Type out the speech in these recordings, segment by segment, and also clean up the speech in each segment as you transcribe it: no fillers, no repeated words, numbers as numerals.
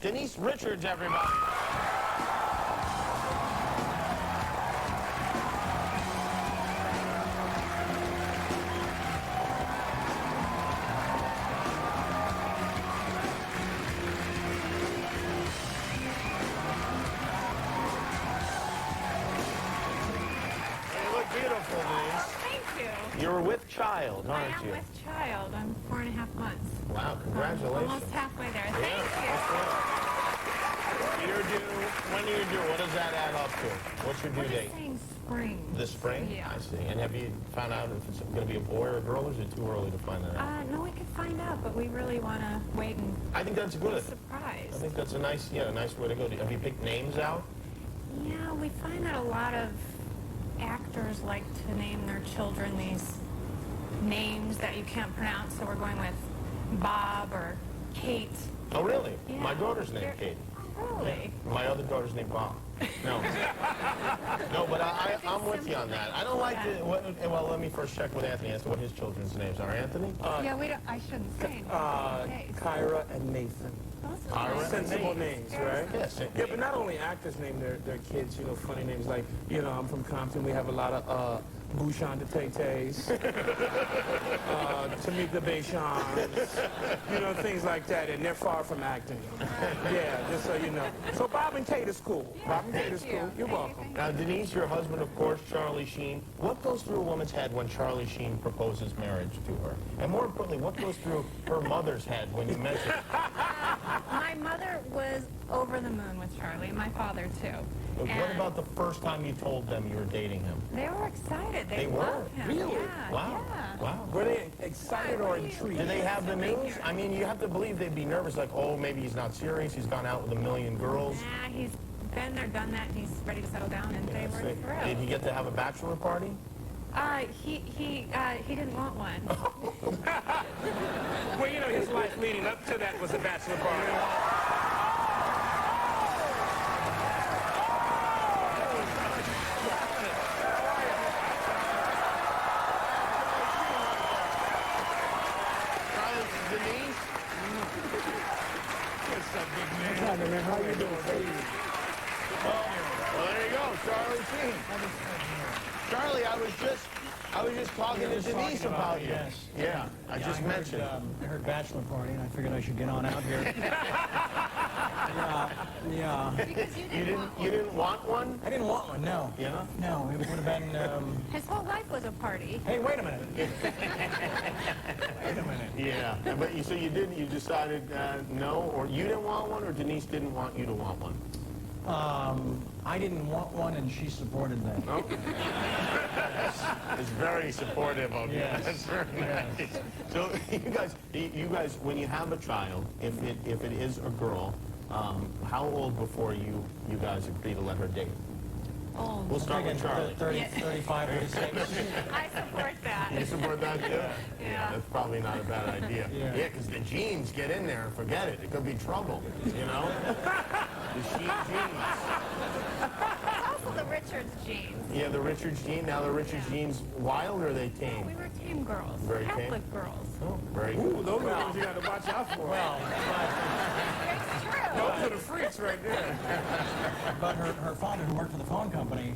Denise Richards, everybody. Beautiful, Denise. Thank you. You're with child, aren't you? I am with child. I'm 4.5 months. Wow, congratulations. Almost halfway there. Yeah, Thank that's good. You're due. When are you due? What does that add up to? What's your due you. date? We're saying spring. This spring? Yeah. I see. And have you found out if it's going to be a boy or a girl, or is it too early to find that out? No, we could find out, but we really want to wait and I think that's be good. surprised. I think that's a nice way to go. Have you picked names out? Yeah, we find that a lot of actors like to name their children these names that you can't pronounce, so we're going with Bob or Kate. Oh, really? Yeah. My daughter's named Kate. Really? My other daughter's named Bob. No. No, but I'm with you on that. I don't like the... Well, let me first check with Anthony as to what his children's names are. Anthony? Yeah, we don't. I shouldn't say. Kyra and Nathan. Kyra? Sensible names, right? Yes. Yeah, but not only actors name their kids, funny names like, I'm from Compton. We have a lot of Bouchon de Tay-Tays, Tamika Bayshans, things like that, and they're far from acting. Yeah, just so you know. So Bob and Kate is cool. Bob and Kate is cool. You're welcome. Now, Denise, your husband, of course, Charlie Sheen. What goes through a woman's head when Charlie Sheen proposes marriage to her? And more importantly, what goes through her mother's head when you mention it? My mother was over the moon with Charlie, my father too. But what about the first time you told them you were dating him? They were excited. They were? loved him. Really? Yeah, Wow. yeah. Wow. Were they excited or intrigued? Do they have the news? I mean, you have to believe they'd be nervous, like, oh, maybe he's not serious. He's gone out with a million girls. Nah, he's been there, done that, and he's ready to settle down, and they were thrilled. Did he get to have a bachelor party? He didn't want one. Well, his life leading up to that was a bachelor party. Denise? What's up, big man? How you doing, baby? Well, there you go, Charlie Sheen. Charlie, I was just talking to Denise about you. Yes. Yeah, I just mentioned. I heard bachelor party, and I figured I should get on out here. Yeah. Because You didn't want one? I didn't want one, no. Yeah? No, it would have been, his whole life was a party. hey, wait a minute. Wait a minute. Yeah, but so you decided no, or you didn't want one, or Denise didn't want you to want one? I didn't want one, and she supported that. Okay. It's very supportive of you. Yes. That's very nice. So you guys, when you have a child, if it is a girl, how old before you guys agree to let her date? Oh, We'll start with Charlie. 35, 36. I support that. You support that too? Yeah. That's probably not a bad idea. Yeah. Yeah, because the genes get in there and forget it. It could be trouble, The Sheen genes. Also the Richards genes. Yeah, the Richards gene. Now the Richards genes, wild or are they tame? We were tame girls. Very tame? Catholic girls. Oh, very Ooh, good. those are the ones you got to watch out for. Well, It's true. Those are the freaks right there. but her father, who worked for the phone company,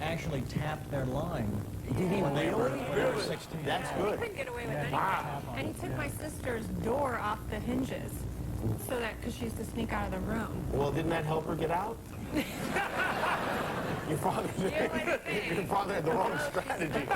actually tapped their line. Did he when they were really? 16. That's He good. couldn't get away with anything. Wow. And he took my sister's door off the hinges, so that because she used to sneak out of the room. Well, didn't that help her get out? Your father had the wrong strategy.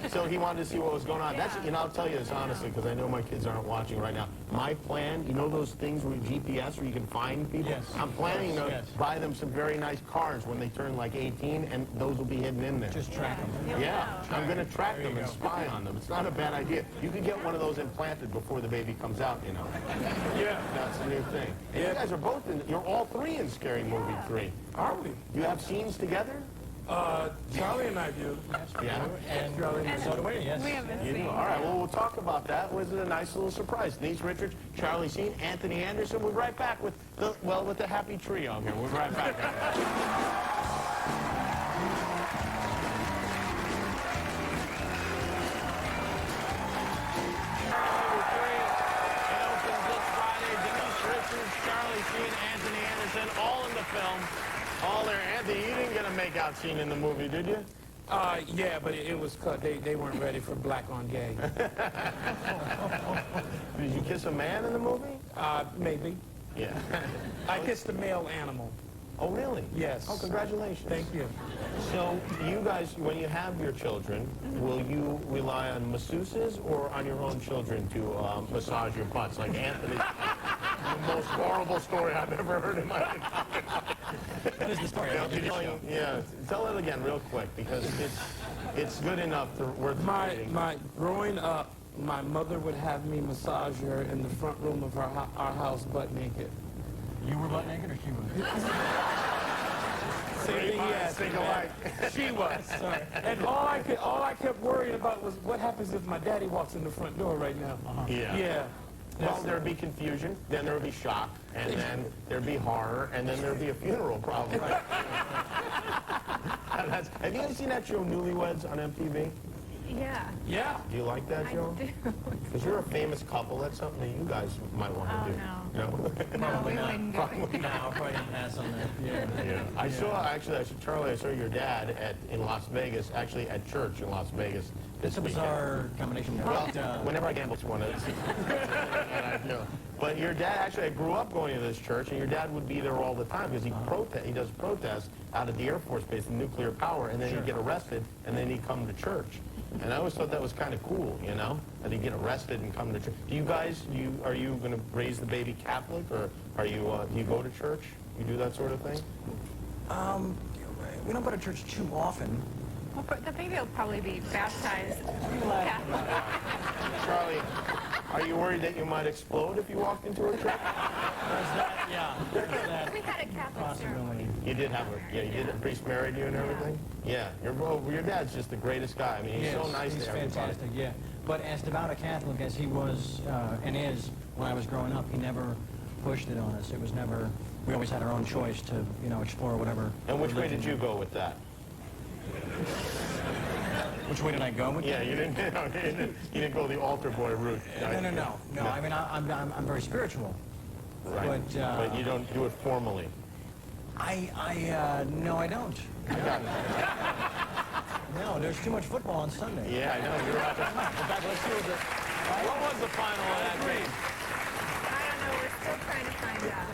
So he wanted to see what was going on. That's, I'll tell you this honestly, because I know my kids aren't watching right now. My plan, those things with GPS where you can find people? Yes. I'm planning to Yes. buy them some very nice cars when they turn like 18, and those will be hidden in there. Just track them. Yeah, I'm going to track them and spy on them. It's not a bad idea. You could get one of those implanted before the baby comes out, Yeah. That's a new thing. And you guys are both you're all three in Scary Movie 3. Are we? You have scenes together? Charlie and I do. Yeah. And Charlie and so do we, yes. We have a You do? scene. All right, well, we'll talk about that. Was it a nice little surprise? Denise Richards, Charlie Sheen, Anthony Anderson. We'll be right back with the happy trio here. We'll be right back. Charlie film. All there, Anthony, you didn't get a make-out scene in the movie, did you? Yeah, but it was cut. They weren't ready for black on gay. Did you kiss a man in the movie? Maybe. Yeah. I kissed a male animal. Oh, really? Yes. Oh, congratulations. Thank you. So, you guys, when you have your children, will you rely on masseuses or on your own children to massage your butts? Like Anthony, the most horrible story I've ever heard in my life. What is the story? Yeah, tell it again real quick because it's good enough to worth reading. Growing up, my mother would have me massage her in the front room of our house butt naked. You were butt naked or she was? Same thing, yes. Think alike. She was. Sorry. And all I kept worrying about was what happens if my daddy walks in the front door right now. Yeah. Yeah. Well, there'd be confusion, then there would be shock, and then there'd be horror, and then there'd be a funeral probably. Have you ever seen that show Newlyweds on MTV? Yeah. Yeah. Do you like that I show? do. Because you're a famous couple. That's something that you guys might want to Oh, do. no. No? No, we wouldn't do it. No, I'll probably pass on that. Yeah. I saw, Charlie, I saw your dad in Las Vegas, actually at church in Las Vegas this It's a weekend. bizarre combination. Well, But, whenever I gamble, it's one of those. But your dad, actually, I grew up going to this church, and your dad would be there all the time because he does protests out at the Air Force Base in nuclear power, and then he'd get arrested, and then he'd come to church. And I always thought that was kind of cool, you know, that he'd get arrested and come to church. Do you guys, are you going to raise the baby Catholic, or are you, do you go to church? You do that sort of thing? we don't go to church too often. Well, the baby will probably be baptized Catholic. Charlie, are you worried that you might explode if you walked into a church? There's that We had a Catholic possibility. ceremony. You did have a, you did, a priest married you and everything? Yeah, your dad's just the greatest guy. I mean, he's so nice he's to everybody. fantastic, yeah. But as devout a Catholic as he was and is when I was growing up, he never pushed it on us. It was never, we always had our own choice to, explore whatever. And which way did you go with that? Which way did I go with Yeah, that? you didn't go the altar boy route. No. I mean, I'm very spiritual. Right. But you don't do it formally. No, I don't. I got it. No, there's too much football on Sunday. Yeah, I know. You're right. In fact, let's see What was the final of that game? I don't know. We're still trying to find out.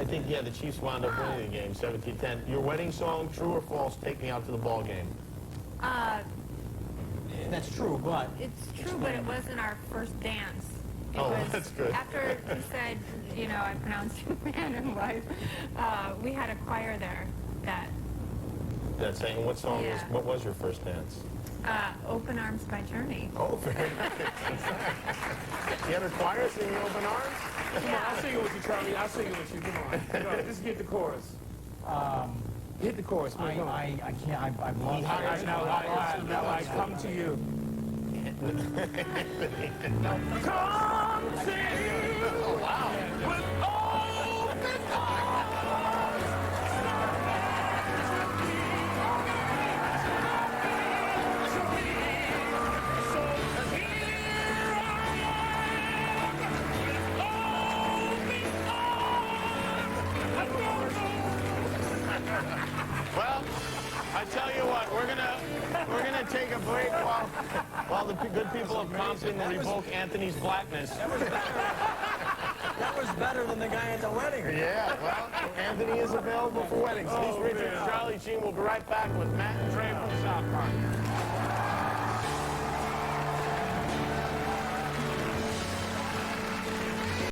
I think, yeah, the Chiefs wound up winning the game, 17-10. Your wedding song, true or false, take me out to the ball game. That's true, but It's true, but it wasn't our first dance. It Oh, was that's good. After he said, I pronounced you man and wife, we had a choir there that That's saying, what song Yeah. what was your first dance? Open Arms by Journey. Oh, very nice. You had a choir singing Open Arms? Come on, I'll sing it with you, Charlie. I'll sing it with you. Come on. Just get the chorus. Hit the chorus, man. Come on. I can't. I've lost. Now I come to you. Come to you. Oh, wow. With open arms. Well, I tell you what, we're gonna take a break while the good people of Compton revoke Anthony's blackness. That was better than the guy at the wedding. Yeah, well, Anthony is available for weddings. Denise Richards, Charlie Sheen will be right back with Matt and Trey from South.